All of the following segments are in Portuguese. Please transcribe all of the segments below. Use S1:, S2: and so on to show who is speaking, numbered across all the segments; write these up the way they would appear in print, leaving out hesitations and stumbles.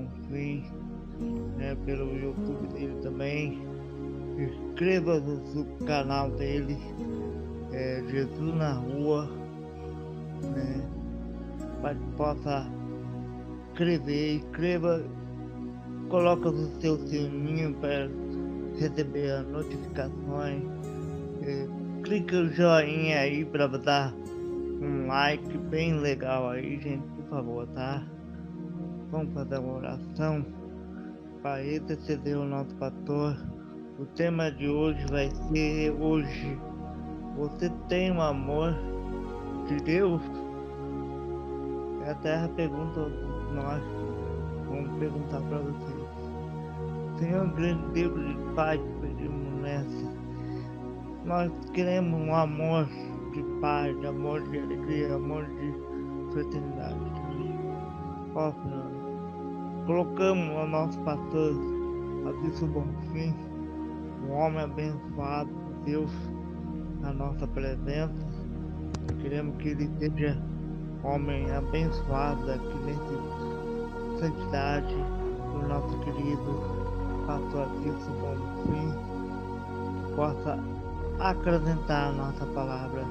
S1: Bonfim, né, pelo YouTube dele também. Inscreva-se no canal dele, Jesus na Rua, né, para que possa inscreva, coloca o seu sininho para receber as notificações, clica o joinha aí para dar um like bem legal aí, gente, por favor, tá? Vamos fazer uma oração para interceder o nosso pastor. O tema de hoje vai ser você tem um amor de Deus? Essa é a pergunta que nós vamos perguntar para vocês. Senhor, grande Deus de Pai, pedimos nessa. Nós queremos um amor de paz, de amor de alegria, amor de fraternidade. Ó Senhor, colocamos o nosso pastor Adilson Bonfim, um homem abençoado por Deus, na nossa presença. Queremos que ele seja homem abençoado aqui nessa santidade do nosso querido pastor Adilson Bonfim, possa acrescentar a nossa palavra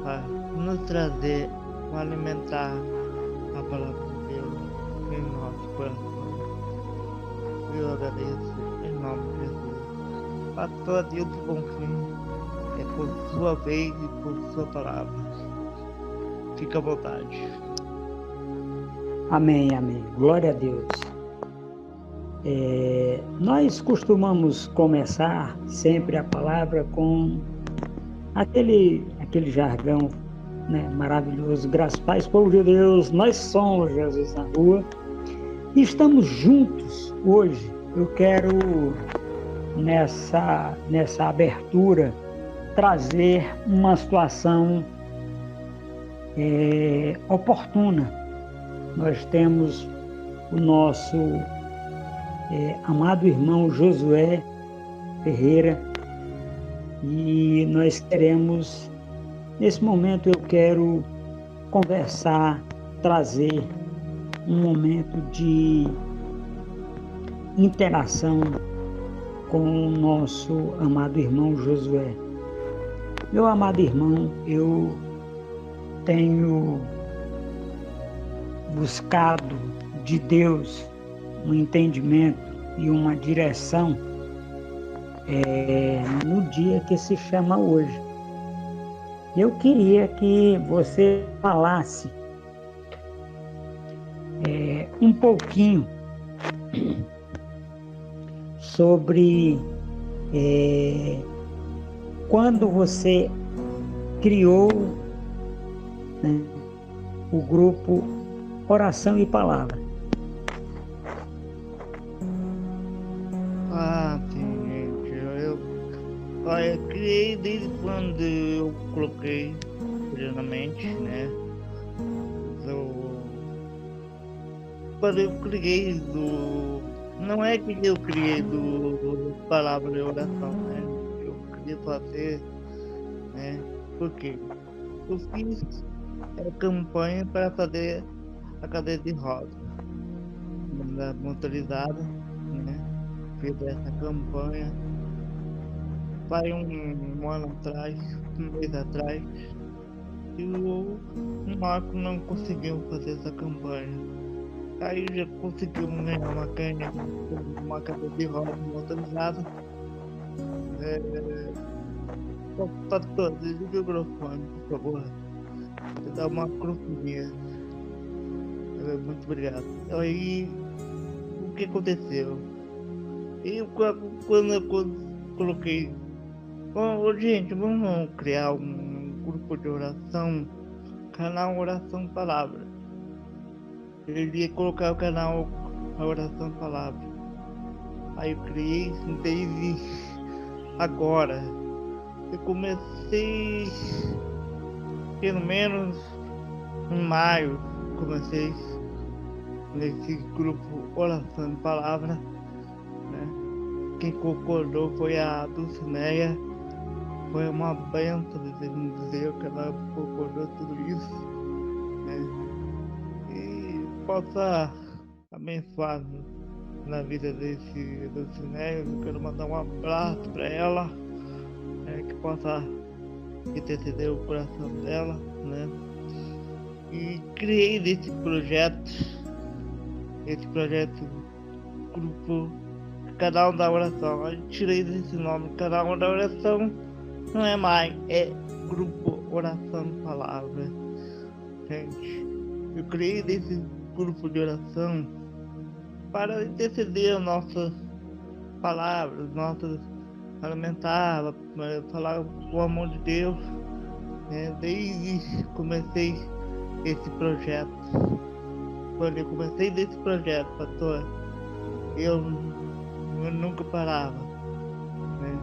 S1: para nos trazer, para alimentar a palavra de Deus em nosso coração. Eu agradeço em nome de Jesus. Pastor Adilson Bonfim, é por sua vez e por sua palavra. Fica à vontade.
S2: Amém, amém. Glória a Deus. Nós costumamos começar sempre a palavra com aquele jargão, né, maravilhoso. Graças, paz, povo de Deus, nós somos Jesus na Rua. E estamos juntos hoje. Eu quero, nessa abertura, trazer uma situação oportuna. Nós temos o nosso amado irmão Josué Ferreira e nós queremos, nesse momento eu quero conversar, trazer um momento de interação com o nosso amado irmão Josué. Meu amado irmão, eu tenho buscado de Deus um entendimento e uma direção no dia que se chama hoje. Eu queria que você falasse um pouquinho sobre quando você criou, né, o grupo Oração e Palavra.
S1: Sim, gente, eu criei desde quando eu coloquei primeiramente, né? Quando eu criei não é que eu criei do palavra de oração, né? Eu queria fazer, né? Porque eu fiz campanha para fazer a cadeira de rodas motorizada, né? Fiz essa campanha faz um ano atrás, um mês atrás, e o Marco não conseguiu fazer essa campanha. Aí já conseguimos ganhar uma cadeira de rodas motorizada. Pastor, desliga o microfone, por favor. Você dá uma cruzadinha. Muito obrigado. Aí, o que aconteceu? Eu, quando eu coloquei, gente, vamos criar um grupo de oração, canal Oração Palavra. Eu ia colocar o canal Oração Palavra. Aí eu criei desde agora. Eu comecei, pelo menos em maio, comecei nesse grupo Oração e Palavra, né? Quem concordou foi a Dulcineia, foi uma benção dizer que ela concordou tudo isso, né? E possa abençoado na vida desse Dulcinea. Eu quero mandar um abraço para ela, que possa interceder o coração dela, né? E criei esse projeto grupo Canal da Oração. Eu tirei desse nome, Canal da Oração, não é mais, é Grupo Oração Palavra. Gente, eu criei desse grupo de oração para interceder nossas palavras, nossas alimentar, falar o amor de Deus, né? Desde que comecei esse projeto. Quando eu comecei desse projeto, pastor, eu nunca parava, né?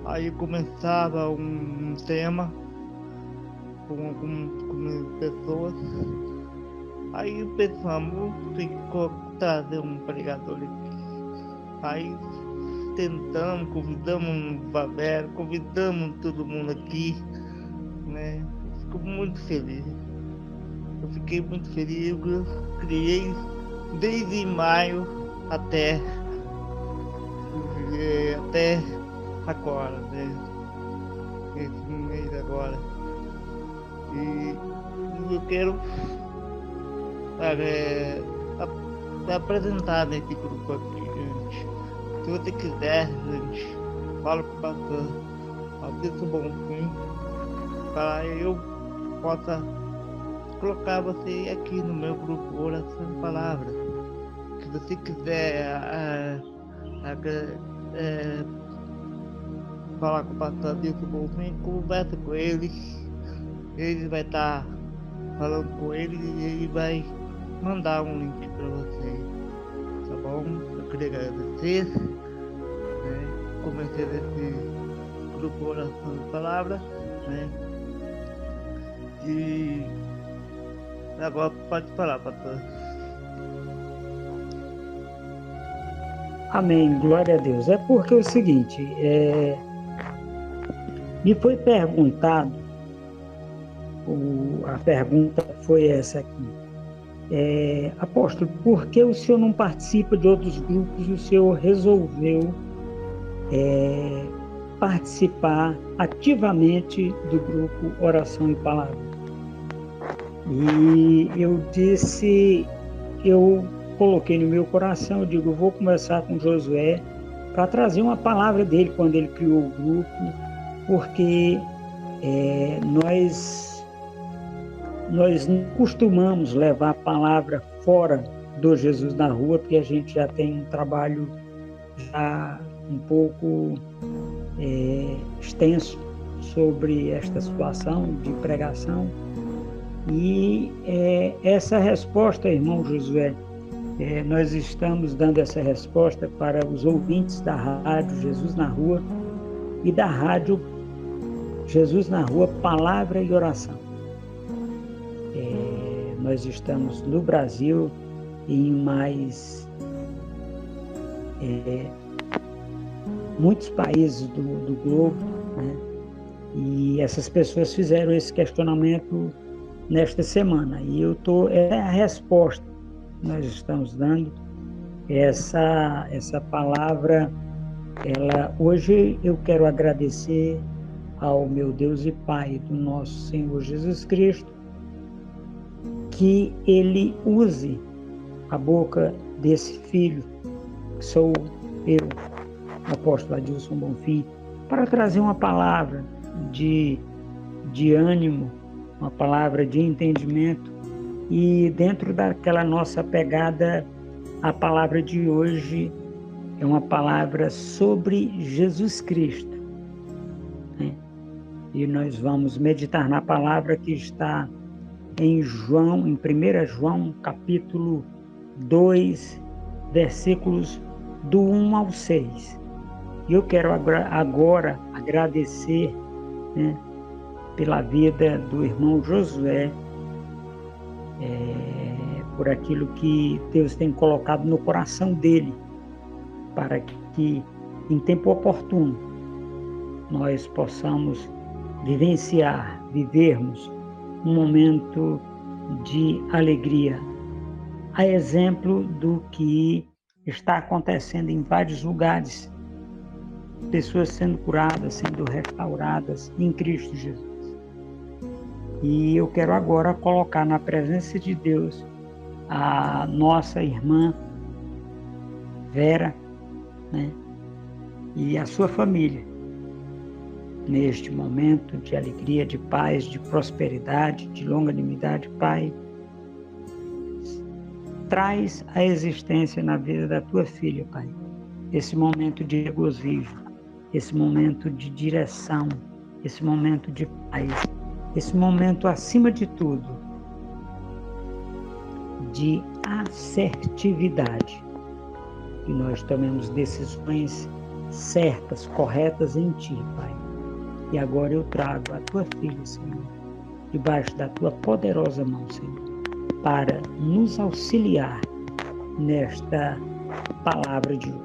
S1: Aí começava um tema com pessoas. Aí pensamos em trazer um pregador aqui. Aí tentamos, convidamos um Babel, convidamos todo mundo aqui, né? Fico muito feliz. Eu fiquei muito feliz. Eu criei desde maio até agora, né? Esse mês agora. E eu quero apresentar nesse grupo aqui, gente. Se você quiser, gente, fala com o pastor Maurício Bonfim, para eu possa colocar você aqui no meu grupo Oração Palavra. Se você quiser falar com o pastor Maurício Bonfim, conversa com ele. Ele vai estar falando com ele e ele vai mandar um link para você, tá bom? Eu queria agradecer, né? Comecei nesse grupo Oração de Palavra, né? E agora pode falar, pastor.
S2: Amém, glória a Deus. É porque é o seguinte, me foi perguntado, a pergunta foi essa aqui. Apóstolo, por que o senhor não participa de outros grupos e o senhor resolveu participar ativamente do grupo Oração e Palavra? E eu coloquei no meu coração, eu digo, eu vou conversar com Josué para trazer uma palavra dele quando ele criou o grupo, porque nós não costumamos levar a palavra fora do Jesus na Rua, porque a gente já tem um trabalho já um pouco extenso sobre esta situação de pregação. E essa resposta, irmão Josué, nós estamos dando essa resposta para os ouvintes da rádio Jesus na Rua e da rádio Jesus na Rua, Palavra e Oração. Nós estamos no Brasil e em mais muitos países do globo, né? E essas pessoas fizeram esse questionamento nesta semana. E é a resposta que nós estamos dando. Essa palavra, hoje eu quero agradecer ao meu Deus e Pai do nosso Senhor Jesus Cristo, que Ele use a boca desse filho, que sou eu, o apóstolo Adilson Bonfim, para trazer uma palavra de ânimo, uma palavra de entendimento. E dentro daquela nossa pegada, a palavra de hoje é uma palavra sobre Jesus Cristo, né? E nós vamos meditar na palavra que está em 1 João, capítulo 2, versículos do 1 ao 6. E eu quero agora agradecer, né, pela vida do irmão Josué, por aquilo que Deus tem colocado no coração dele, para que em tempo oportuno nós possamos vivermos um momento de alegria a exemplo do que está acontecendo em vários lugares. Pessoas sendo curadas, sendo restauradas em Cristo Jesus. E eu quero agora colocar na presença de Deus a nossa irmã Vera, né, e a sua família, neste momento de alegria, de paz, de prosperidade, de longanimidade. Pai, traz a existência na vida da tua filha, Pai, esse momento de regozijo, esse momento de direção, esse momento de paz, esse momento, acima de tudo, de assertividade. Que nós tomemos decisões certas, corretas em Ti, Pai. E agora eu trago a Tua filha, Senhor, debaixo da Tua poderosa mão, Senhor, para nos auxiliar nesta palavra de hoje.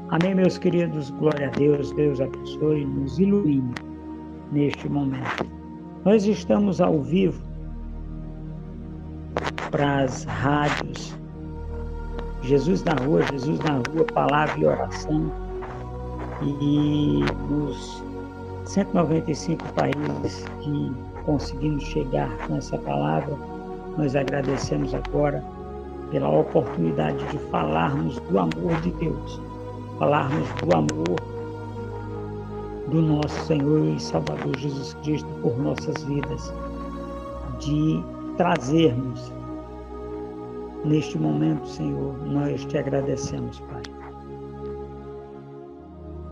S2: Amém, meus queridos? Glória a Deus. Deus abençoe e nos ilumine neste momento. Nós estamos ao vivo para as rádios Jesus na Rua, Palavra e Oração, e nos 195 países que conseguimos chegar com essa palavra. Nós agradecemos agora pela oportunidade de falarmos do amor de Deus, falarmos do amor do nosso Senhor e Salvador Jesus Cristo por nossas vidas, de trazermos neste momento, Senhor, nós te agradecemos, Pai,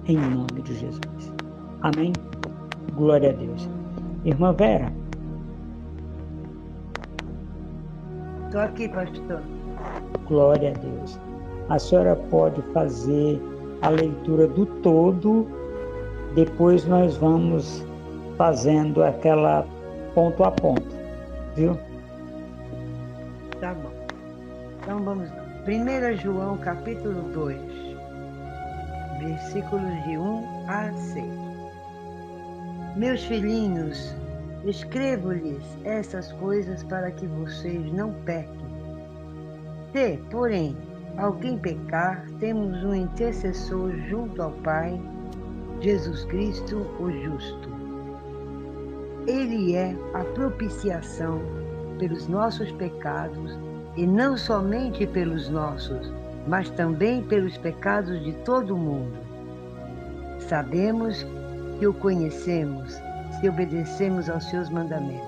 S2: em nome de Jesus. Amém? Glória a Deus. Irmã Vera.
S3: Estou aqui, pastor.
S2: Glória a Deus. A senhora pode fazer a leitura do todo, depois nós vamos fazendo aquela ponto a ponto, viu?
S3: Tá bom. Então vamos lá. 1 João capítulo 2, versículos de 1 a 6. Meus filhinhos, escrevo-lhes essas coisas para que vocês não pequem. Se, porém, alguém pecar, temos um intercessor junto ao Pai, Jesus Cristo, o justo. Ele é a propiciação pelos nossos pecados, e não somente pelos nossos, mas também pelos pecados de todo o mundo. Sabemos que o conhecemos se obedecemos aos seus mandamentos.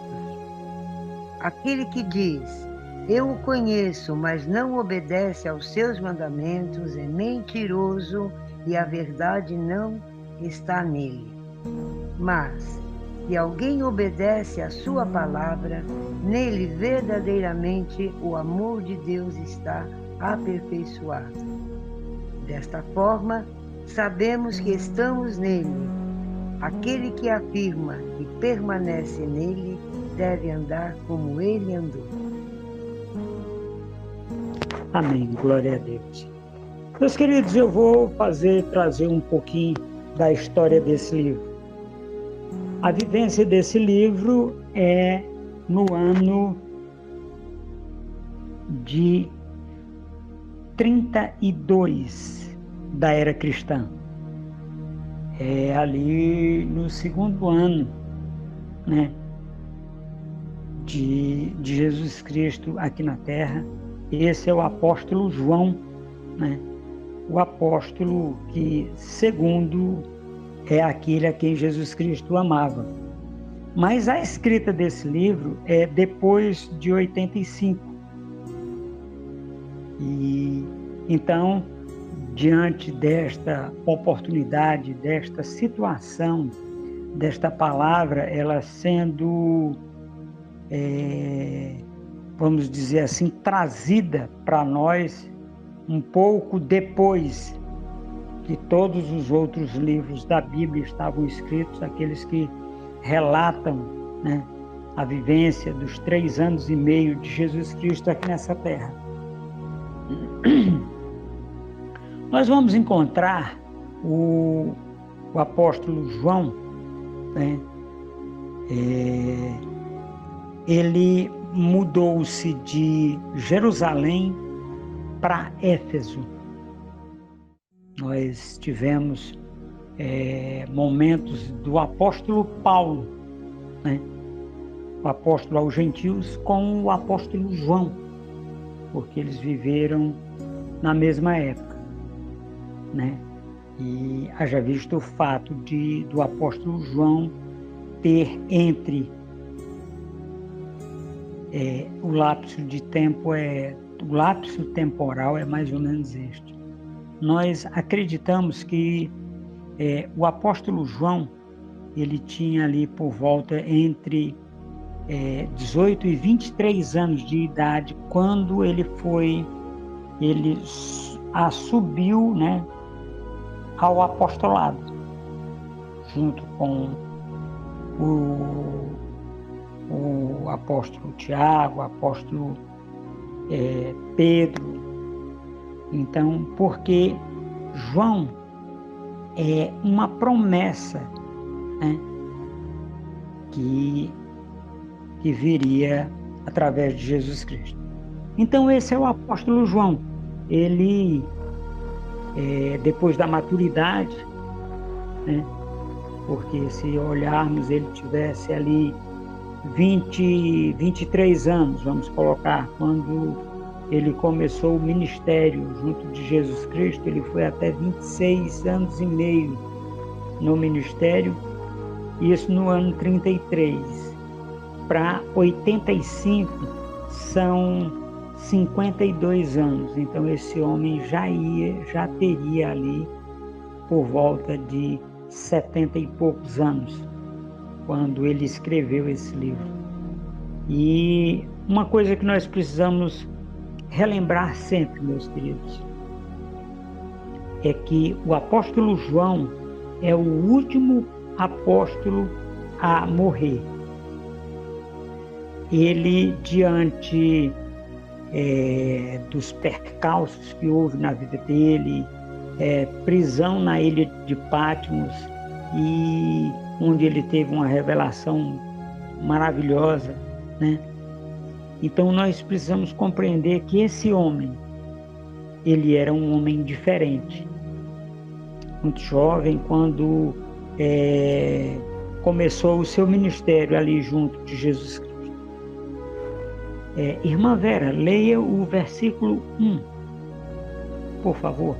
S3: Aquele que diz, eu o conheço, mas não obedece aos seus mandamentos, é mentiroso e a verdade não está nele. Mas, se alguém obedece à sua palavra, nele verdadeiramente o amor de Deus está aperfeiçoado. Desta forma, sabemos que estamos nele. Aquele que afirma que permanece nele deve andar como ele andou.
S2: Amém. Glória a Deus. Meus queridos, eu vou trazer um pouquinho da história desse livro. A vivência desse livro é no ano de 32 da era cristã. É ali no segundo ano, né, de Jesus Cristo aqui na Terra. Esse é o apóstolo João, né, o apóstolo que, segundo, é aquele a quem Jesus Cristo amava. Mas a escrita desse livro é depois de 85. E então, diante desta oportunidade, desta situação, desta palavra, ela sendo, vamos dizer assim, trazida para nós um pouco depois que todos os outros livros da Bíblia estavam escritos, aqueles que relatam, né, a vivência dos 3 anos e meio de Jesus Cristo aqui nessa terra. Nós vamos encontrar o apóstolo João, né, ele mudou-se de Jerusalém para Éfeso. Nós tivemos momentos do apóstolo Paulo, né? O apóstolo aos gentios com o apóstolo João, porque eles viveram na mesma época, né? E haja visto o fato do apóstolo João ter entre o lapso de tempo o lapso temporal é mais ou menos este. Nós acreditamos que o apóstolo João, ele tinha ali por volta entre 18 e 23 anos de idade quando ele subiu, né, ao apostolado, junto com o apóstolo Tiago, o apóstolo Pedro. Então, porque João é uma promessa, né, que viria através de Jesus Cristo. Então, esse é o apóstolo João. Ele, depois da maturidade, né, porque se olharmos, ele tivesse ali 23 anos, vamos colocar, quando ele começou o ministério junto de Jesus Cristo, ele foi até 26 anos e meio no ministério, isso no ano 33. Para 85 são 52 anos, então esse homem já teria ali por volta de 70 e poucos anos, quando ele escreveu esse livro. E uma coisa que nós precisamos relembrar sempre, meus queridos, é que o apóstolo João é o último apóstolo a morrer. Ele, diante dos percalços que houve na vida dele, prisão na ilha de Patmos, e onde ele teve uma revelação maravilhosa, né? Então nós precisamos compreender que esse homem, ele era um homem diferente. Muito jovem, quando começou o seu ministério ali junto de Jesus Cristo. Irmã Vera, leia o versículo 1, por favor.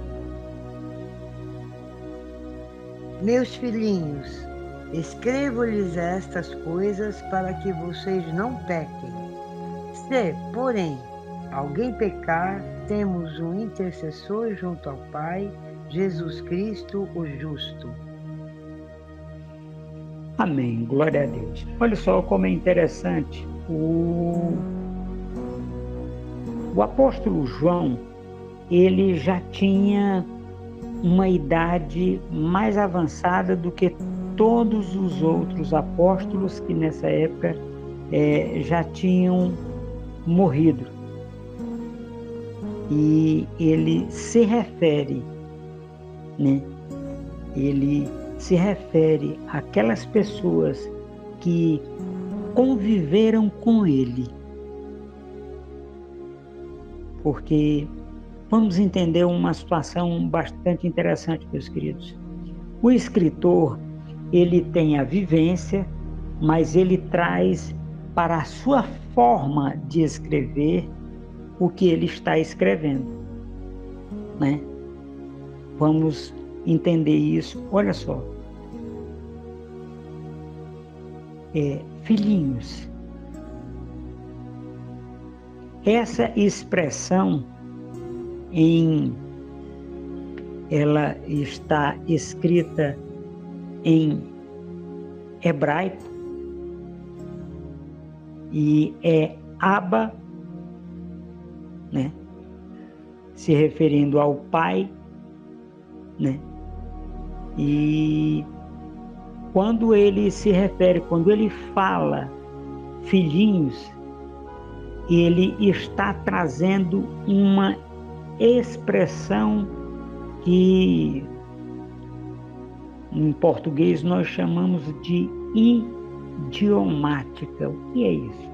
S3: Meus filhinhos, escrevo-lhes estas coisas para que vocês não pequem. Se, porém, alguém pecar, temos um intercessor junto ao Pai, Jesus Cristo, o justo.
S2: Amém, glória a Deus. Olha só como é interessante. O apóstolo João, ele já tinha uma idade mais avançada do que todos os outros apóstolos que nessa época já tinham morrido. E ele se refere, né? Ele se refere àquelas pessoas que conviveram com ele. Porque vamos entender uma situação bastante interessante, meus queridos. O escritor, ele tem a vivência, mas ele traz para a sua forma de escrever o que ele está escrevendo, né? Vamos entender isso. Olha só. Filhinhos. Essa expressão ela está escrita em hebraico e é Abba, né? Se referindo ao Pai, né? E quando ele fala filhinhos, ele está trazendo uma expressão que em português nós chamamos de idiomática. O que é isso?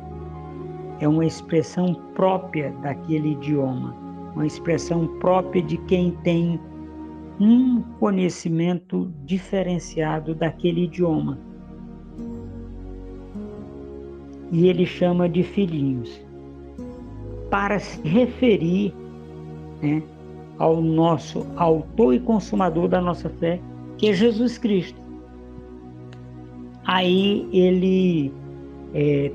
S2: é uma expressão própria daquele idioma, uma expressão própria de quem tem um conhecimento diferenciado daquele idioma. E ele chama de filhinhos, para se referir, né, ao nosso autor e consumador da nossa fé, que é Jesus Cristo. Aí ele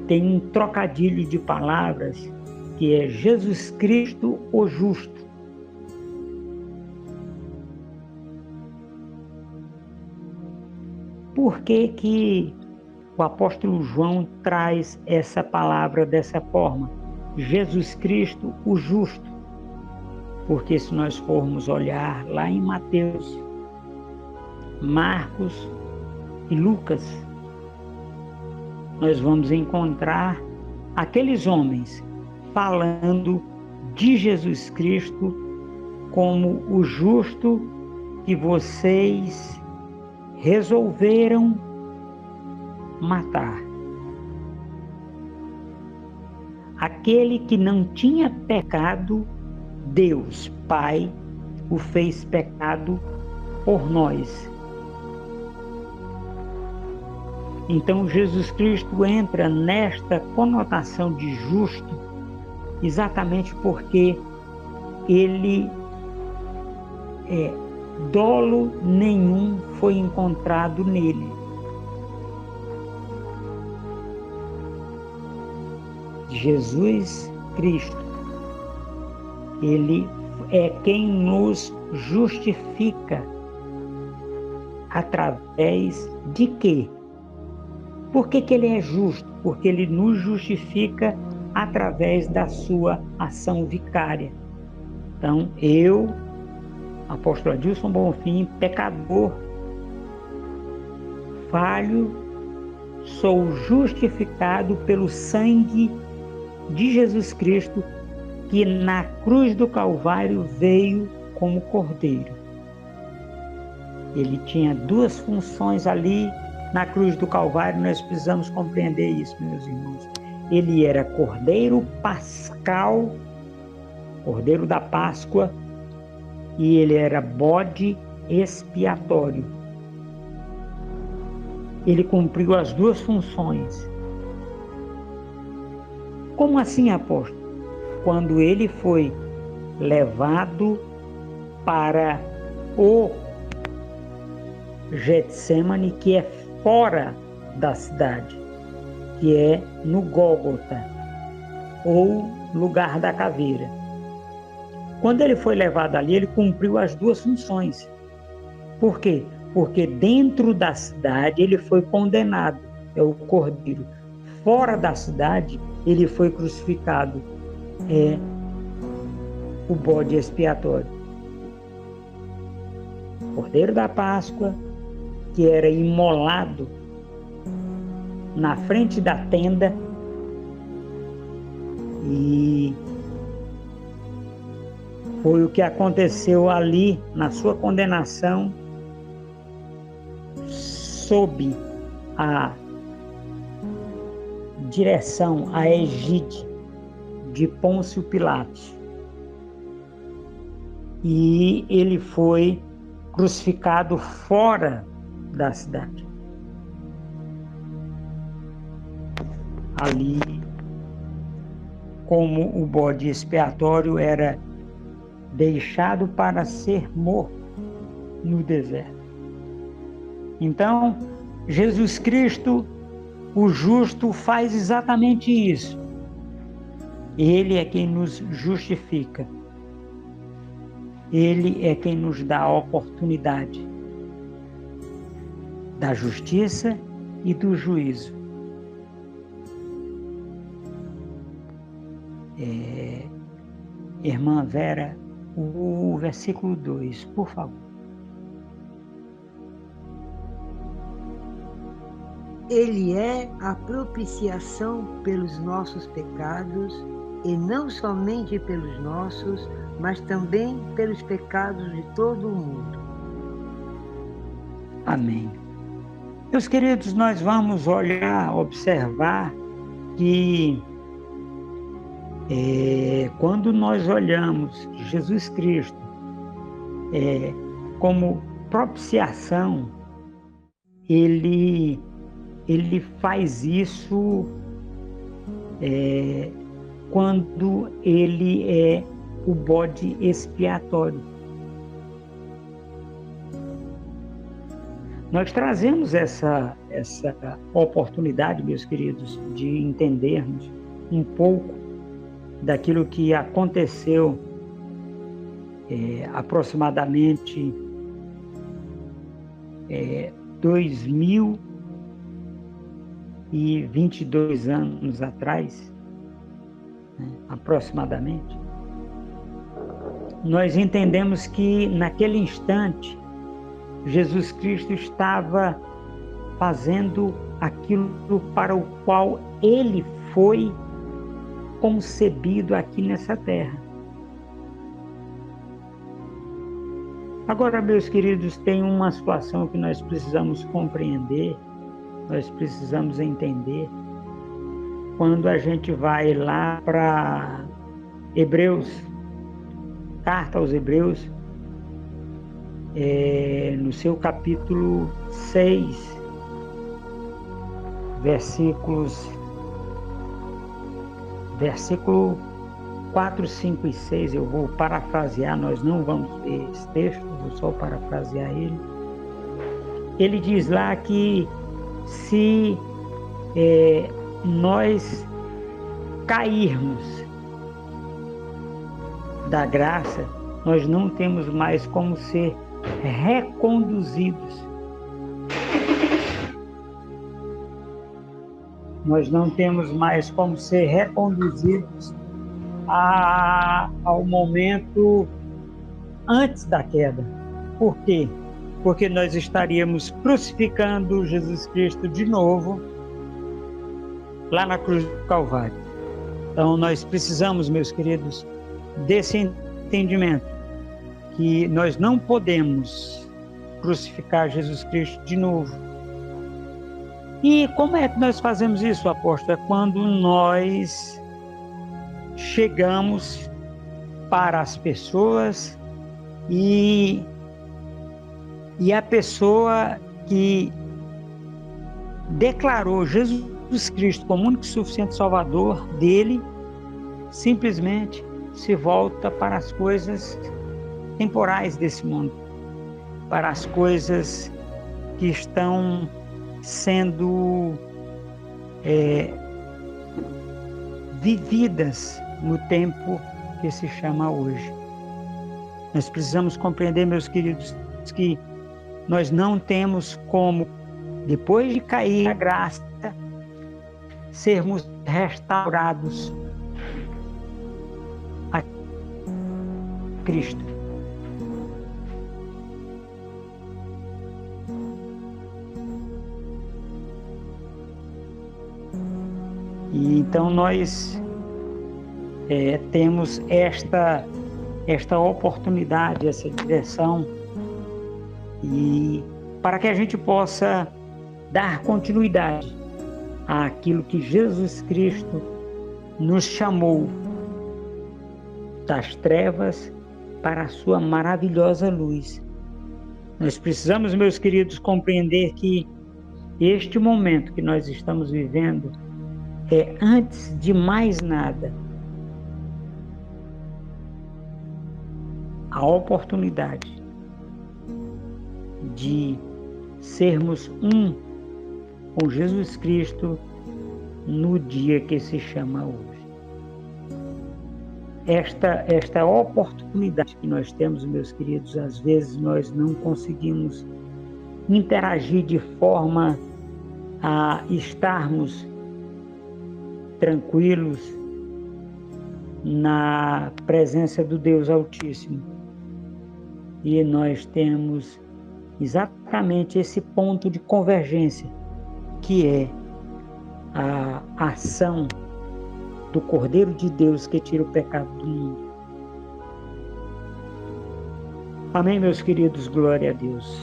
S2: tem um trocadilho de palavras, que é Jesus Cristo, o justo. Por que que o apóstolo João traz essa palavra dessa forma? Jesus Cristo, o justo. Porque se nós formos olhar lá em Mateus, Marcos e Lucas, nós vamos encontrar aqueles homens falando de Jesus Cristo como o justo que vocês resolveram matar. Aquele que não tinha pecado, Deus, Pai, o fez pecado por nós. Então Jesus Cristo entra nesta conotação de justo exatamente porque ele dolo nenhum foi encontrado nele. Jesus Cristo, ele é quem nos justifica através de quê? Por que que ele é justo? Porque ele nos justifica através da sua ação vicária. Então, eu, apóstolo Adilson Bonfim, pecador, falho, sou justificado pelo sangue de Jesus Cristo, que na cruz do Calvário veio como cordeiro. Ele tinha duas funções ali na cruz do Calvário, nós precisamos compreender isso, meus irmãos. Ele era cordeiro pascal, cordeiro da Páscoa, e ele era bode expiatório. Ele cumpriu as duas funções. Como assim, apóstolo? Quando ele foi levado para o Getsemane, que é fora da cidade, que é no Gólgota, ou lugar da caveira. Quando ele foi levado ali, ele cumpriu as duas funções. Por quê? Porque dentro da cidade ele foi condenado, é o cordeiro. Fora da cidade ele foi crucificado, é o bode expiatório. Cordeiro da Páscoa, que era imolado na frente da tenda, e foi o que aconteceu ali na sua condenação, sob a direção, a egíde de Pôncio Pilatos. E ele foi crucificado fora da cidade. Ali, como o bode expiatório era deixado para ser morto no deserto. Então, Jesus Cristo, o justo, faz exatamente isso. Ele é quem nos justifica. Ele é quem nos dá a oportunidade da justiça e do juízo. Irmã Vera, o versículo 2, por favor.
S3: Ele é a propiciação pelos nossos pecados, e não somente pelos nossos, mas também pelos pecados de todo o mundo.
S2: Amém. Meus queridos, nós vamos olhar, observar que Quando nós olhamos Jesus Cristo como propiciação, ele faz isso quando ele é o bode expiatório. Nós trazemos essa oportunidade, meus queridos, de entendermos um pouco daquilo que aconteceu aproximadamente 2022 anos atrás, né, aproximadamente. Nós entendemos que naquele instante Jesus Cristo estava fazendo aquilo para o qual ele foi concebido aqui nessa terra. Agora, meus queridos, tem uma situação que nós precisamos compreender, nós precisamos entender. Quando a gente vai lá para Hebreus, carta aos Hebreus, no seu capítulo 6, versículo 4, 5 e 6, eu vou parafrasear, nós não vamos ler esse texto, vou só parafrasear ele. Ele diz lá que se nós cairmos da graça, nós não temos mais como ser reconduzidos. Nós não temos mais como ser reconduzidos ao momento antes da queda. Por quê? Porque nós estaríamos crucificando Jesus Cristo de novo lá na cruz do Calvário. Então nós precisamos, meus queridos, desse entendimento, que nós não podemos crucificar Jesus Cristo de novo. E como é que nós fazemos isso, apóstolo? É quando nós chegamos para as pessoas e a pessoa que declarou Jesus Cristo como único e suficiente Salvador dele, simplesmente se volta para as coisas temporais desse mundo, para as coisas que estão sendo vividas no tempo que se chama hoje. Nós precisamos compreender, meus queridos, que nós não temos como, depois de cair a graça, sermos restaurados a Cristo. E então nós temos esta oportunidade, essa direção, e para que a gente possa dar continuidade àquilo que Jesus Cristo nos chamou das trevas para a sua maravilhosa luz. Nós precisamos, meus queridos, compreender que este momento que nós estamos vivendo é, antes de mais nada, a oportunidade de sermos um com Jesus Cristo no dia que se chama hoje. Esta oportunidade que nós temos, meus queridos, às vezes nós não conseguimos interagir de forma a estarmos tranquilos na presença do Deus Altíssimo. E nós temos exatamente esse ponto de convergência, que é a ação do Cordeiro de Deus que tira o pecado do mundo. Amém, meus queridos, glória a Deus.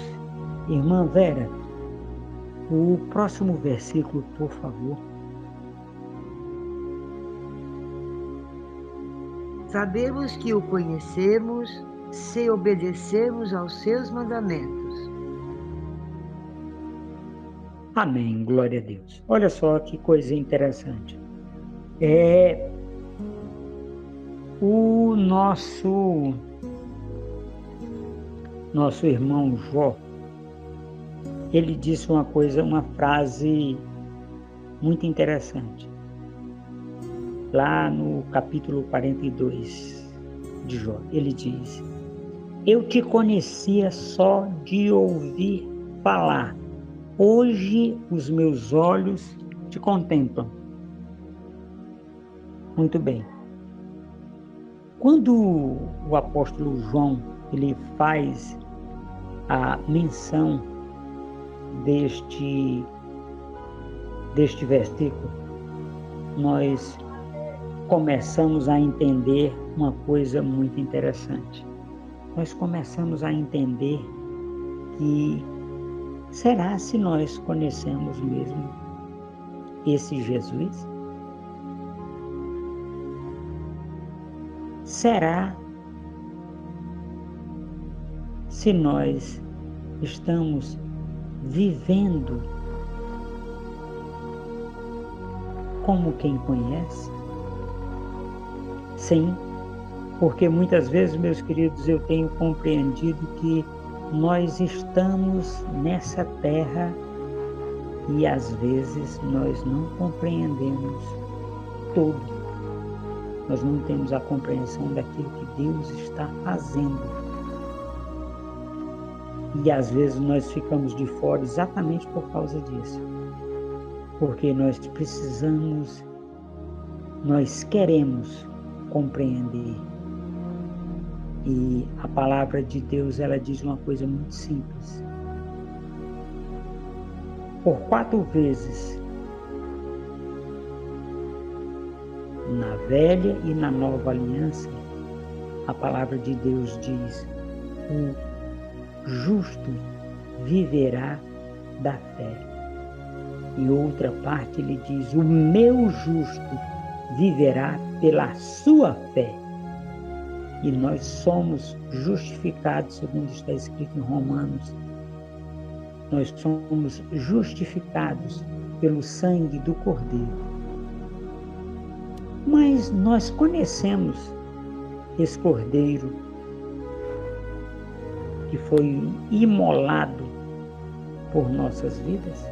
S2: Irmã Vera, o próximo versículo, por favor.
S3: Sabemos que o conhecemos se obedecermos aos seus mandamentos.
S2: Amém, glória a Deus. Olha só que coisa interessante. O nosso irmão Jó, ele disse uma frase muito interessante. Lá no capítulo 42 de Jó, ele diz: eu te conhecia só de ouvir falar. Hoje os meus olhos te contemplam. Muito bem. Quando o apóstolo João ele faz a menção deste versículo, nós começamos a entender uma coisa muito interessante. Nós começamos a entender que será se nós conhecemos mesmo esse Jesus? Será se nós estamos vivendo como quem conhece? Sim, porque muitas vezes, meus queridos, eu tenho compreendido que nós estamos nessa terra e às vezes nós não compreendemos tudo. Nós não temos a compreensão daquilo que Deus está fazendo. E às vezes nós ficamos de fora exatamente por causa disso. Porque nós precisamos, nós queremos compreender. E a palavra de Deus, ela diz uma coisa muito simples. Por 4 vezes, na velha e na nova aliança, a palavra de Deus diz: o justo viverá da fé. Em outra parte ele diz: o meu justo viverá pela sua fé. E nós somos justificados, segundo está escrito em Romanos. Nós somos justificados pelo sangue do Cordeiro. Mas nós conhecemos esse Cordeiro que foi imolado por nossas vidas?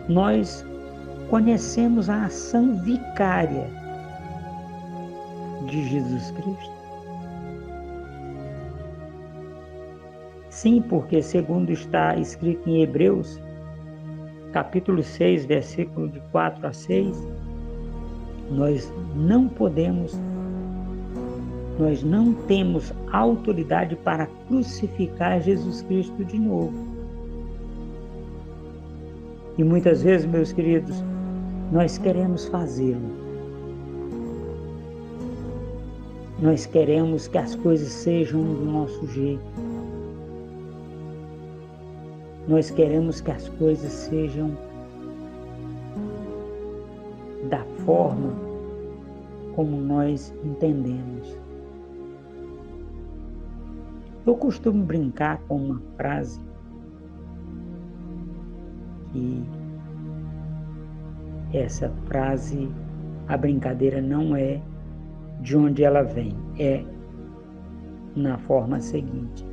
S2: Nós conhecemos a ação vicária de Jesus Cristo? Sim, porque segundo está escrito em Hebreus, capítulo 6, versículo de 4 a 6, nós não temos autoridade para crucificar Jesus Cristo de novo. E muitas vezes, meus queridos, nós queremos fazê-lo. Nós queremos que as coisas sejam do nosso jeito. Nós queremos que as coisas sejam da forma como nós entendemos. Eu costumo brincar com uma frase que essa frase, a brincadeira não é de onde ela vem, é na forma seguinte.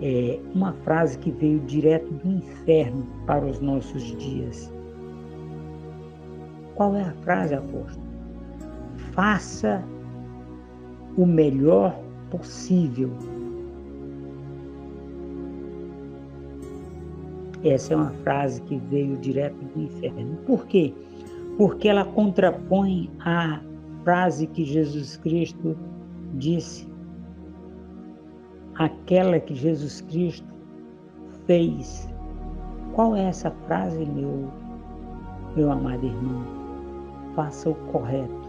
S2: É uma frase que veio direto do inferno para os nossos dias. Qual é a frase, apóstolo? Faça o melhor possível. Essa é uma frase que veio direto do inferno. Por quê? Porque ela contrapõe a frase que Jesus Cristo disse, aquela que Jesus Cristo fez. Qual é essa frase, meu amado irmão? Faça o correto.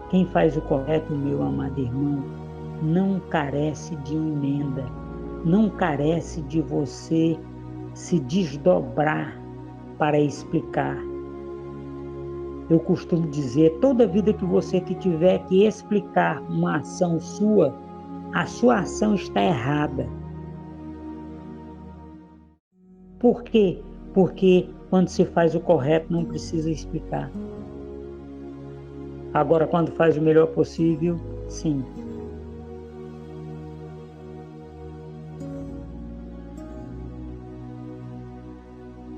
S2: Quem faz o correto, meu amado irmão, não carece de emenda, não carece de você se desdobrar para explicar. eu costumo dizer, toda vida que você que tiver que explicar uma ação sua, a sua ação está errada. Por quê? Porque quando se faz o correto não precisa explicar. Agora, quando faz o melhor possível, sim.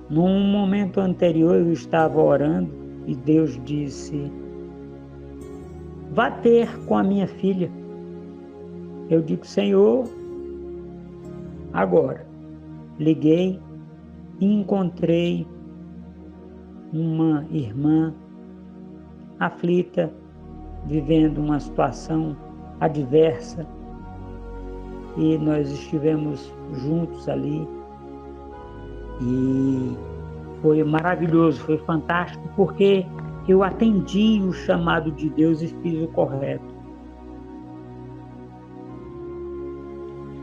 S2: Num momento anterior eu estava orando e Deus disse: vá ter com a minha filha. Eu digo: Senhor, agora. Liguei e encontrei uma irmã aflita, vivendo uma situação adversa, e nós estivemos juntos ali e foi maravilhoso, foi fantástico, porque eu atendi o chamado de Deus e fiz o correto.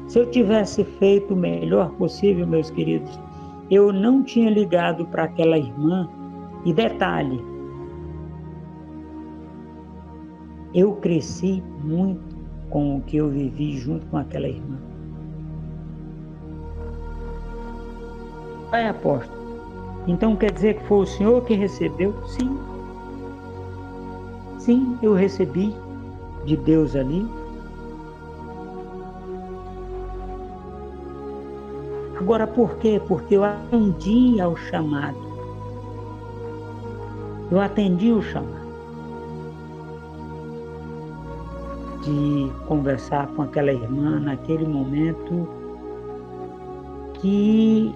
S2: Se eu tivesse feito o melhor possível, meus queridos, eu não tinha ligado para aquela irmã. E detalhe, eu cresci muito com o que eu vivi junto com aquela irmã. Pai apóstolo, então quer dizer que foi o Senhor que recebeu? Sim. Sim, eu recebi de Deus ali. Agora por quê? Porque eu atendi ao chamado. Eu atendi o chamado de conversar com aquela irmã naquele momento que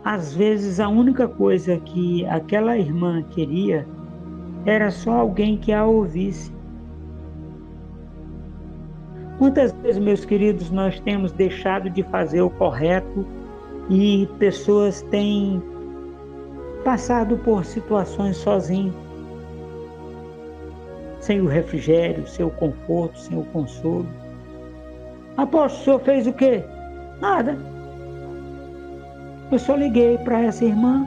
S2: às vezes a única coisa que aquela irmã queria era só alguém que a ouvisse. Quantas vezes, meus queridos, nós temos deixado de fazer o correto e pessoas têm passado por situações sozinhos, sem o refrigério, sem o conforto, sem o consolo. Apóstolo, o senhor fez o quê? Nada. Eu só liguei para essa irmã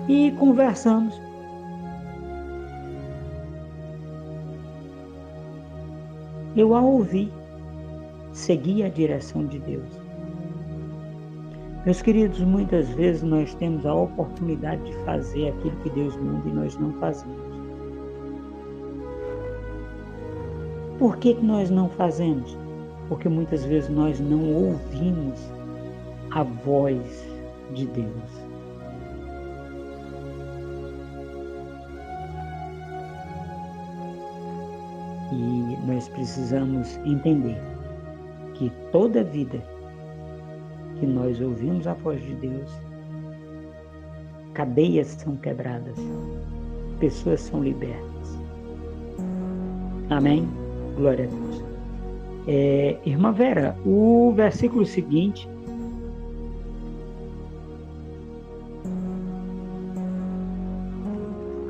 S2: e conversamos. Eu a ouvi, segui a direção de Deus. Meus queridos, muitas vezes nós temos a oportunidade de fazer aquilo que Deus manda e nós não fazemos. Por que nós não fazemos? Porque muitas vezes nós não ouvimos a voz de Deus. E nós precisamos entender que toda vida que nós ouvimos a voz de Deus, cadeias são quebradas, pessoas são libertas. Amém? Glória a Deus. Irmã Vera, o versículo seguinte,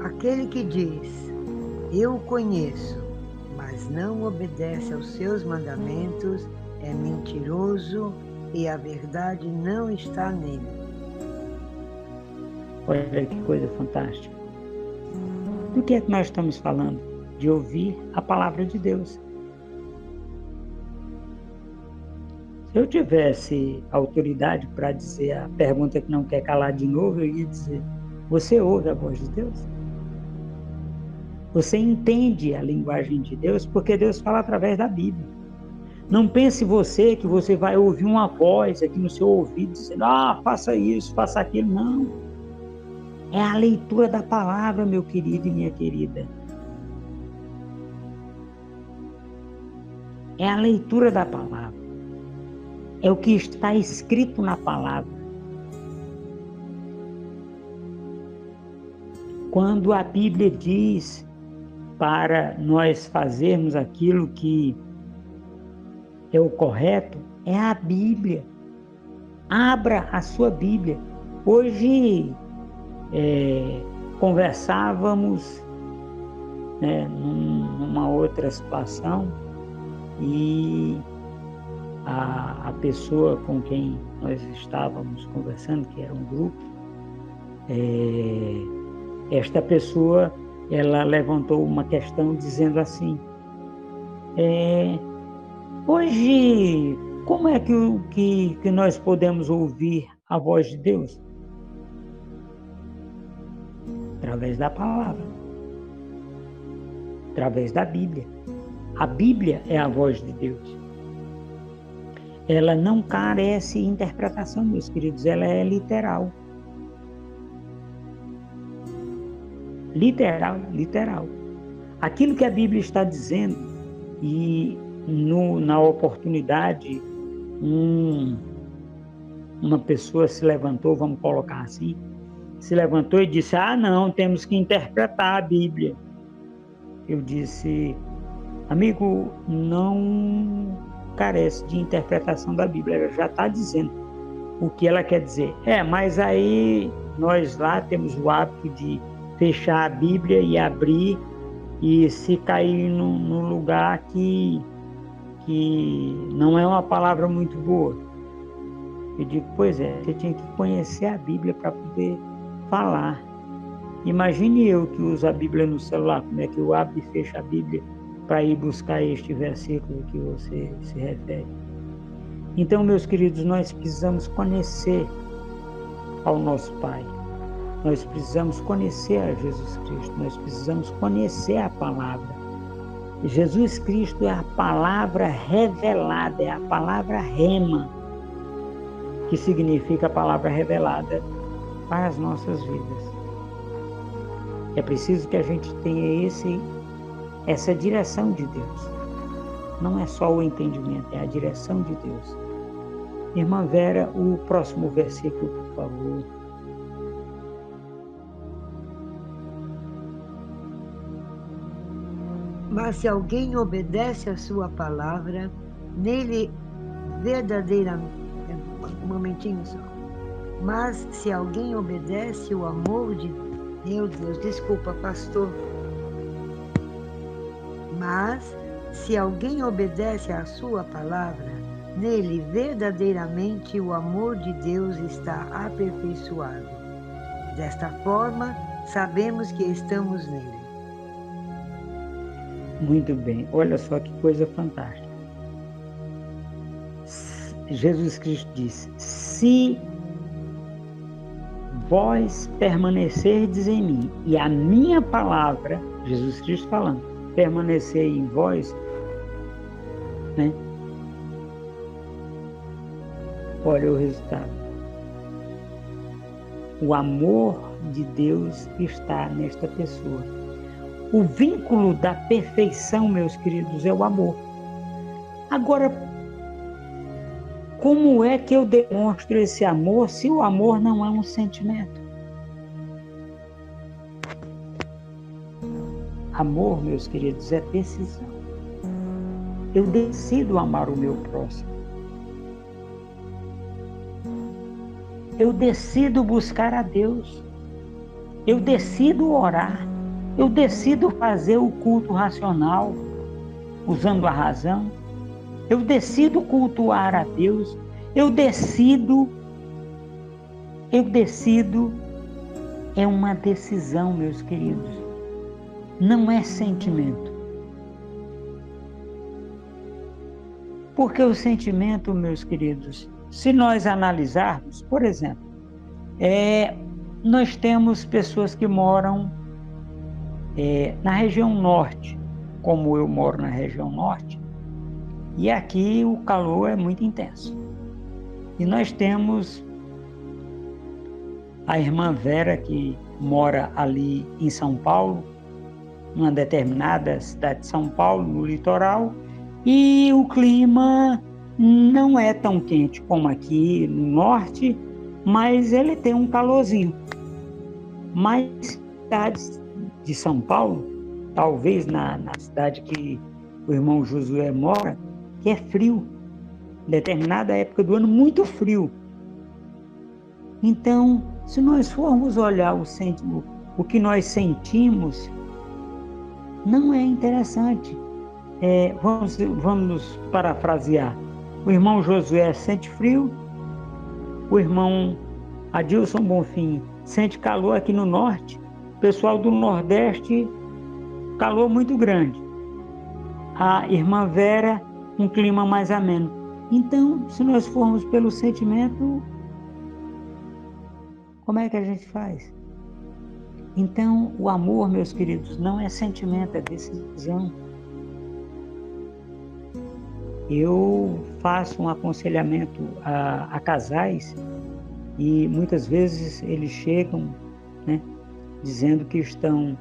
S3: aquele que diz, eu o conheço, mas não obedece aos seus mandamentos, é mentiroso e a verdade não está nele.
S2: Olha que coisa fantástica. Do que é que nós estamos falando? De ouvir a palavra de Deus. Se eu tivesse autoridade para dizer a pergunta que não quer calar de novo, eu ia dizer, você ouve a voz de Deus? Você entende a linguagem de Deus? Porque Deus fala através da Bíblia. Não pense você que você vai ouvir uma voz aqui no seu ouvido dizendo, faça isso, faça aquilo. Não. É a leitura da palavra, meu querido e minha querida. É a leitura da palavra. É o que está escrito na palavra. Quando a Bíblia diz para nós fazermos aquilo que é o correto, é a Bíblia. Abra a sua Bíblia. Hoje conversávamos numa outra situação e a pessoa com quem nós estávamos conversando, que era um grupo, esta pessoa, ela levantou uma questão dizendo assim, hoje, como é que nós podemos ouvir a voz de Deus? Através da palavra, através da Bíblia. A Bíblia é a voz de Deus. Ela não carece de interpretação, meus queridos, ela é literal. Literal, literal. Aquilo que a Bíblia está dizendo, e na oportunidade, uma pessoa se levantou, vamos colocar assim, se levantou e disse, não, temos que interpretar a Bíblia. Eu disse, amigo, não carece de interpretação da Bíblia, ela já está dizendo o que ela quer dizer. Mas aí nós lá temos o hábito de fechar a Bíblia e abrir, e se cair num lugar que não é uma palavra muito boa. Eu digo, pois é, você tinha que conhecer a Bíblia para poder falar. Imagine eu que uso a Bíblia no celular, como é que eu abro e fecho a Bíblia para ir buscar este versículo que você se refere. Então, meus queridos, nós precisamos conhecer ao nosso Pai. Nós precisamos conhecer a Jesus Cristo, nós precisamos conhecer a palavra. Jesus Cristo é a palavra revelada, é a palavra rema, que significa a palavra revelada para as nossas vidas. É preciso que a gente tenha essa direção de Deus. Não é só o entendimento, é a direção de Deus. Irmã Vera, o próximo versículo, por favor.
S3: Mas se alguém obedece a sua palavra, nele verdadeiramente... Um momentinho só. Mas se alguém obedece o amor de... Meu Deus, desculpa, pastor. Mas se alguém obedece à sua palavra, nele verdadeiramente o amor de Deus está aperfeiçoado. Desta forma, sabemos que estamos nele.
S2: Muito bem, olha só que coisa fantástica. Jesus Cristo disse, se vós permanecerdes em mim e a minha palavra, Jesus Cristo falando, permanecer em vós, né? Olha o resultado. O amor de Deus está nesta pessoa. O vínculo da perfeição, meus queridos, é o amor. Agora, como é que eu demonstro esse amor se o amor não é um sentimento? Amor, meus queridos, é decisão. Eu decido amar o meu próximo. Eu decido buscar a Deus. Eu decido orar. Eu decido fazer o culto racional, usando a razão. Eu decido cultuar a Deus. Eu decido. É uma decisão, meus queridos. Não é sentimento. Porque o sentimento, meus queridos, se nós analisarmos, por exemplo, nós temos pessoas que moram na região norte, como eu moro na região norte, e aqui o calor é muito intenso. E nós temos a irmã Vera, que mora ali em São Paulo, numa determinada cidade de São Paulo, no litoral, e o clima não é tão quente como aqui no norte, mas ele tem um calorzinho. Mas cidades de São Paulo, talvez na cidade que o irmão Josué mora, que é frio, determinada época do ano, muito frio. Então, se nós formos olhar o que nós sentimos, não é interessante. Vamos parafrasear. O irmão Josué sente frio, o irmão Adilson Bonfim sente calor aqui no norte, pessoal do Nordeste, calor muito grande. A irmã Vera, um clima mais ameno. Então, se nós formos pelo sentimento, como é que a gente faz? Então, o amor, meus queridos, não é sentimento, é decisão. Eu faço um aconselhamento a casais e muitas vezes eles chegam, né, dizendo que estão,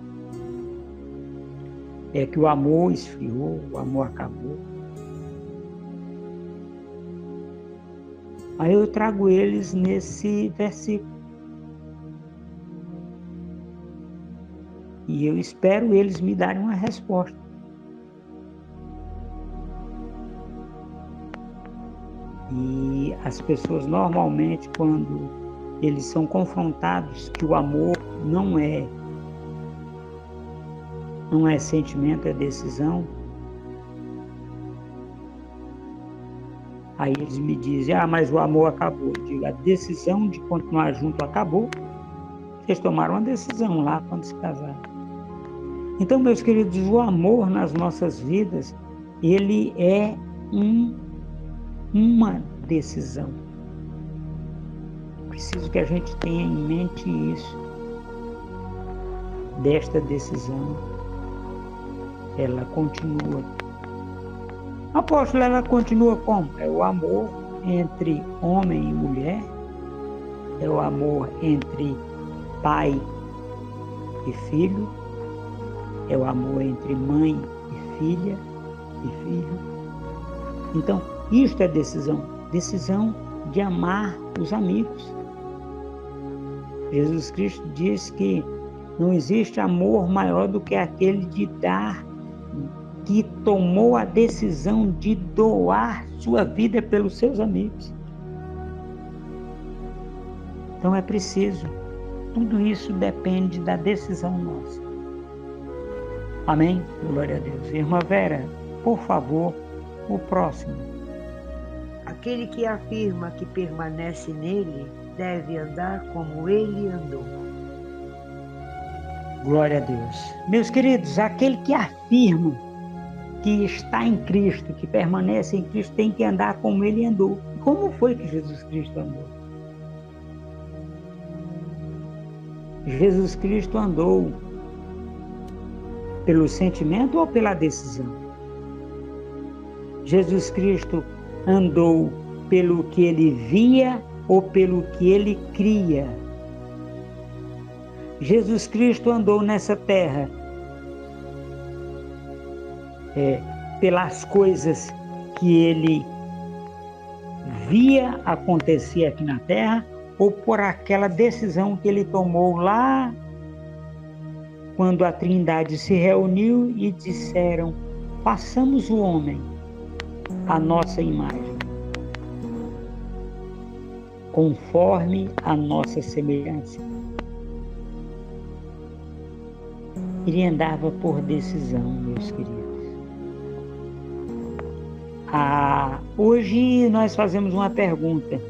S2: que o amor esfriou, o amor acabou. Aí eu trago eles nesse versículo. E eu espero eles me darem uma resposta. E as pessoas normalmente, quando eles são confrontados que o amor não é sentimento, é decisão, aí eles me dizem, mas o amor acabou. Eu digo, a decisão de continuar junto acabou. Vocês tomaram uma decisão lá quando se casaram. Então, meus queridos, o amor nas nossas vidas, ele é uma decisão. Preciso que a gente tenha em mente isso. Desta decisão, ela continua. Apóstolo, ela continua como? É o amor entre homem e mulher, é o amor entre pai e filho, é o amor entre mãe e filha e filho. Então, isto é decisão de amar os amigos. Jesus Cristo diz que não existe amor maior do que aquele de dar, que tomou a decisão de doar sua vida pelos seus amigos. Então é preciso, tudo isso depende da decisão nossa. Amém? Glória a Deus. Irmã Vera, por favor, o próximo.
S3: Aquele que afirma que permanece nele deve andar como ele andou.
S2: Glória a Deus. Meus queridos, aquele que afirma que está em Cristo, que permanece em Cristo, tem que andar como ele andou. Como foi que Jesus Cristo andou? Jesus Cristo andou pelo sentimento ou pela decisão? Jesus Cristo andou pelo que ele via ou pelo que ele cria? Jesus Cristo andou nessa terra pelas coisas que ele via acontecer aqui na terra ou por aquela decisão que ele tomou lá quando a Trindade se reuniu e disseram: façamos o homem à nossa imagem, conforme a nossa semelhança. Ele andava por decisão, meus queridos. Hoje nós fazemos uma pergunta.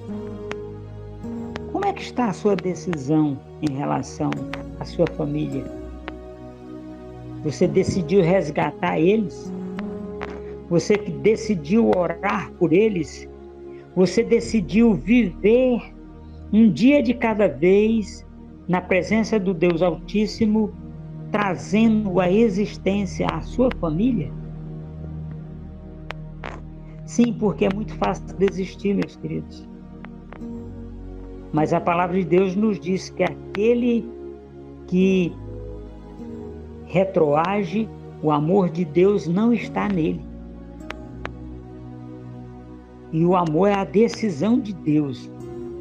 S2: Como é que está a sua decisão em relação à sua família? Você decidiu resgatar eles? Você decidiu orar por eles? Você decidiu viver um dia de cada vez na presença do Deus Altíssimo, trazendo à existência a sua família? Sim, porque é muito fácil desistir, meus queridos. Mas a palavra de Deus nos diz que aquele que retroage, o amor de Deus não está nele. E o amor é a decisão de Deus.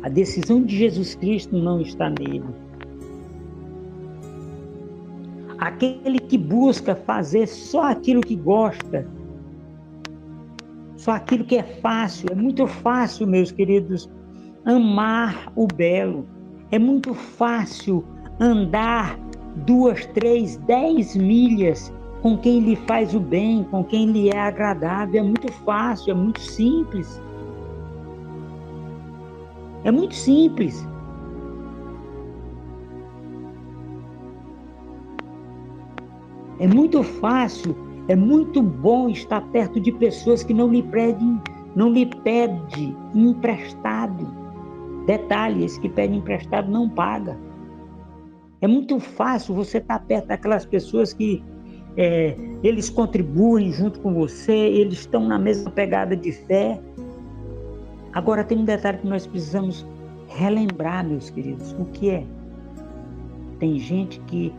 S2: A decisão de Jesus Cristo não está nele. Aquele que busca fazer só aquilo que gosta, só aquilo que é fácil. É muito fácil, meus queridos, amar o belo. É muito fácil andar 2, 3, 10 milhas com quem lhe faz o bem, com quem lhe é agradável. É muito fácil, é muito simples. É muito simples. É muito fácil, é muito bom estar perto de pessoas que não lhe pedem emprestado. Detalhe, esse que pede emprestado não paga. É muito fácil você estar perto daquelas pessoas que eles contribuem junto com você, eles estão na mesma pegada de fé. Agora tem um detalhe que nós precisamos relembrar, meus queridos, o que é? Tem gente que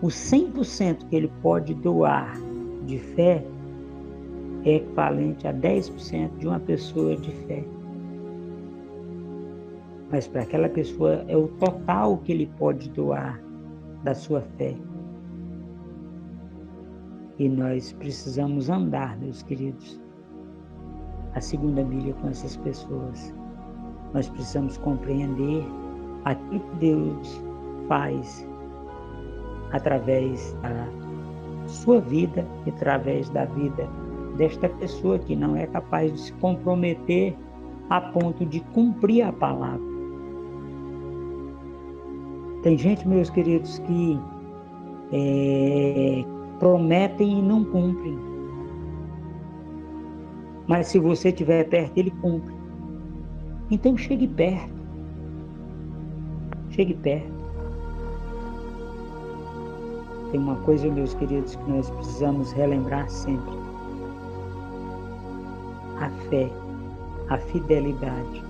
S2: o 100% que ele pode doar de fé é equivalente a 10% de uma pessoa de fé. Mas para aquela pessoa é o total que ele pode doar da sua fé. E nós precisamos andar, meus queridos, a segunda milha com essas pessoas. Nós precisamos compreender aquilo que Deus faz através da sua vida e através da vida desta pessoa que não é capaz de se comprometer a ponto de cumprir a palavra. Tem gente, meus queridos, que prometem e não cumprem. Mas se você estiver perto, ele cumpre. Então chegue perto. Chegue perto. Tem uma coisa, meus queridos, que nós precisamos relembrar sempre. A fé, a fidelidade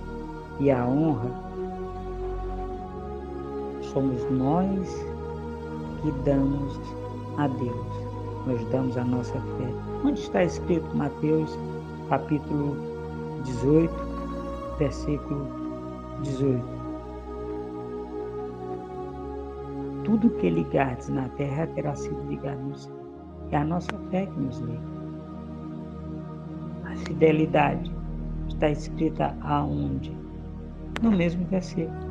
S2: e a honra somos nós que damos a Deus. Nós damos a nossa fé. Onde está escrito Mateus, capítulo 18, versículo 18? Tudo que ligardes na terra terá sido ligado no céu. É a nossa fé que nos liga. A fidelidade está escrita aonde? No mesmo versículo.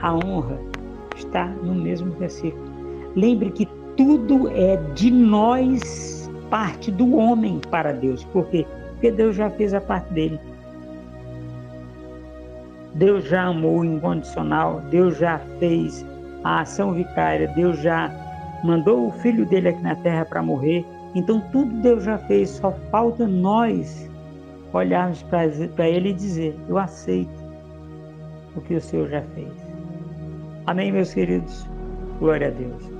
S2: A honra está no mesmo versículo. Lembre que tudo é de nós, parte do homem para Deus. Por quê? Porque Deus já fez a parte dele. Deus já amou incondicional, Deus já fez a ação vicária, Deus já mandou o Filho dele aqui na terra para morrer. Então tudo Deus já fez, só falta nós olharmos para ele e dizer: eu aceito o que o Senhor já fez. Amém, meus queridos? Glória a Deus.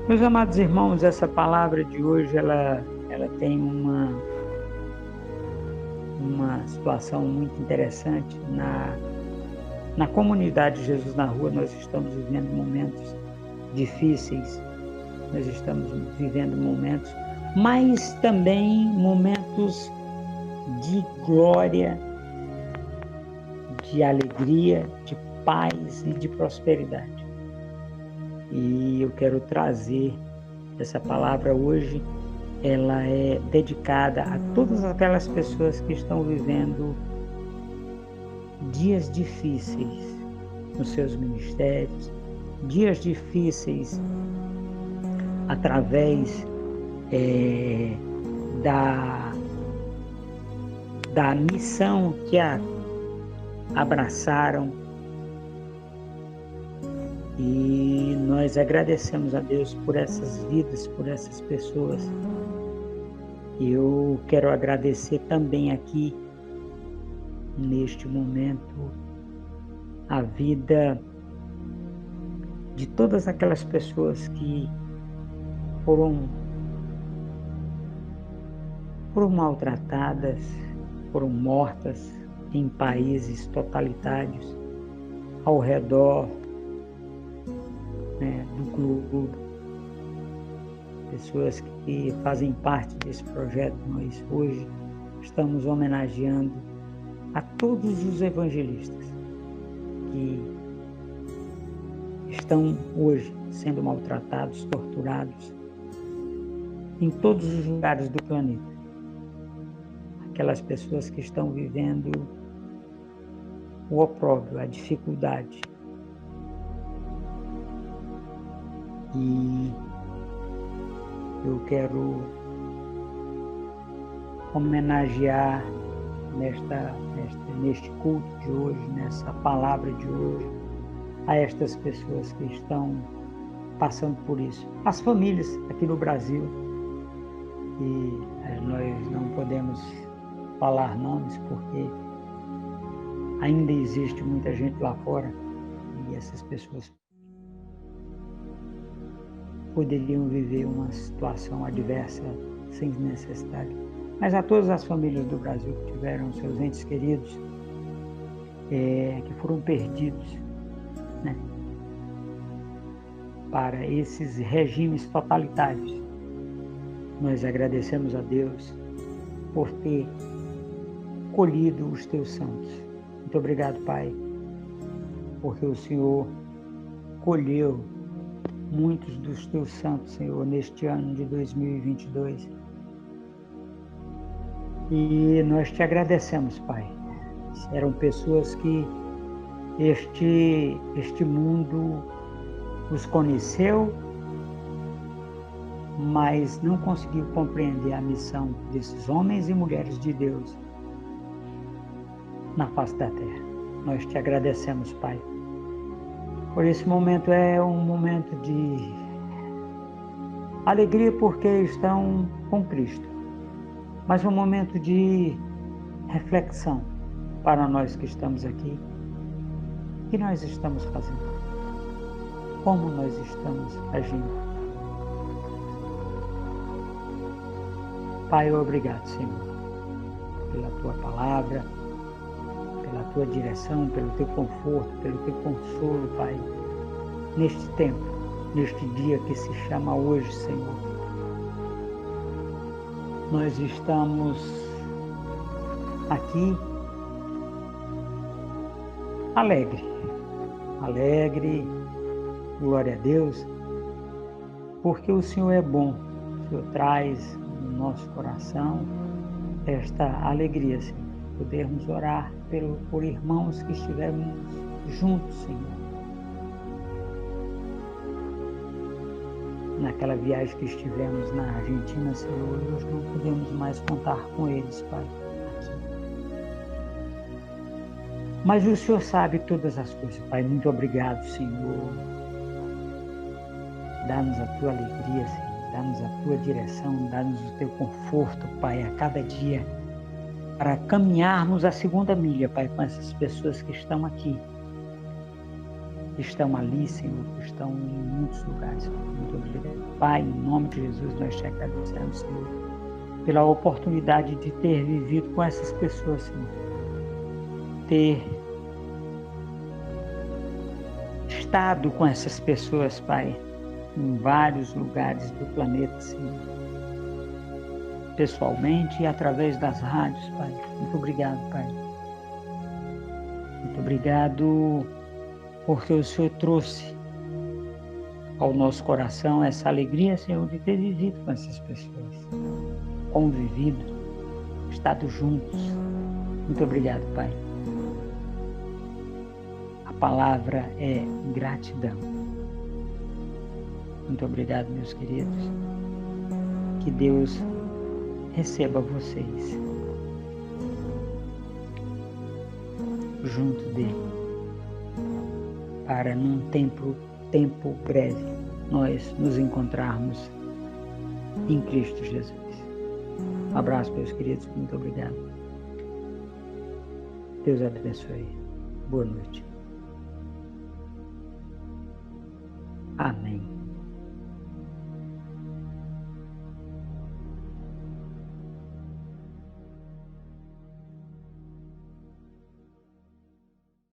S2: Meus amados irmãos, essa palavra de hoje, ela tem uma situação muito interessante. Na comunidade de Jesus na Rua, nós estamos vivendo momentos difíceis, nós estamos vivendo momentos, mas também momentos de glória, de alegria, de paz e de prosperidade. E eu quero trazer essa palavra hoje. Ela é dedicada a todas aquelas pessoas que estão vivendo dias difíceis nos seus ministérios, dias difíceis através da missão que abraçaram. E nós agradecemos a Deus por essas vidas, por essas pessoas. E eu quero agradecer também aqui, neste momento, a vida de todas aquelas pessoas que foram maltratadas, foram mortas em países totalitários ao redor do globo. Pessoas que fazem parte desse projeto. Nós hoje estamos homenageando a todos os evangelistas que estão hoje sendo maltratados, torturados em todos os lugares do planeta. Aquelas pessoas que estão vivendo o opróbrio, a dificuldade. E eu quero homenagear neste culto de hoje, nessa palavra de hoje, a estas pessoas que estão passando por isso. As famílias aqui no Brasil, e nós não podemos falar nomes porque ainda existe muita gente lá fora e essas pessoas poderiam viver uma situação adversa sem necessidade. Mas a todas as famílias do Brasil que tiveram seus entes queridos, que foram perdidos, né, para esses regimes totalitários, nós agradecemos a Deus por ter colhido os teus santos. Muito obrigado, Pai, porque o Senhor colheu muitos dos teus santos, Senhor, neste ano de 2022. E nós te agradecemos, Pai. Eram pessoas que este mundo os conheceu, mas não conseguiu compreender a missão desses homens e mulheres de Deus na face da terra. Nós te agradecemos, Pai. Por esse momento é um momento de alegria porque estão com Cristo, mas um momento de reflexão para nós que estamos aqui. O que nós estamos fazendo? Como nós estamos agindo? Pai, obrigado, Senhor, pela Tua palavra, pela Tua direção, pelo Teu conforto, pelo Teu consolo, Pai, neste tempo, neste dia que se chama hoje, Senhor. Nós estamos aqui alegre, glória a Deus, porque o Senhor é bom. O Senhor traz no nosso coração esta alegria, Senhor, podermos orar por irmãos que estivermos juntos, Senhor. Naquela viagem que estivemos na Argentina, Senhor, nós não podemos mais contar com eles, Pai, aqui. Mas o Senhor sabe todas as coisas, Pai. Muito obrigado, Senhor. Dá-nos a Tua alegria, Senhor. Dá-nos a Tua direção, dá-nos o Teu conforto, Pai, a cada dia, para caminharmos a segunda milha, Pai, com essas pessoas que estão aqui, que estão ali, Senhor, que estão em muitos lugares. Muito obrigado. Pai, em nome de Jesus, nós te agradecemos, Senhor, pela oportunidade de ter vivido com essas pessoas, Senhor. Ter estado com essas pessoas, Pai, em vários lugares do planeta, Senhor. Pessoalmente e através das rádios, Pai. Muito obrigado, Pai. Muito obrigado porque o Senhor trouxe ao nosso coração essa alegria, Senhor, de ter vivido com essas pessoas, convivido, estado juntos. Muito obrigado, Pai. A palavra é gratidão. Muito obrigado, meus queridos. Que Deus receba vocês junto dele, para num tempo breve nós nos encontrarmos em Cristo Jesus. Um abraço, meus queridos. Muito obrigado. Deus abençoe. Boa noite. Amém.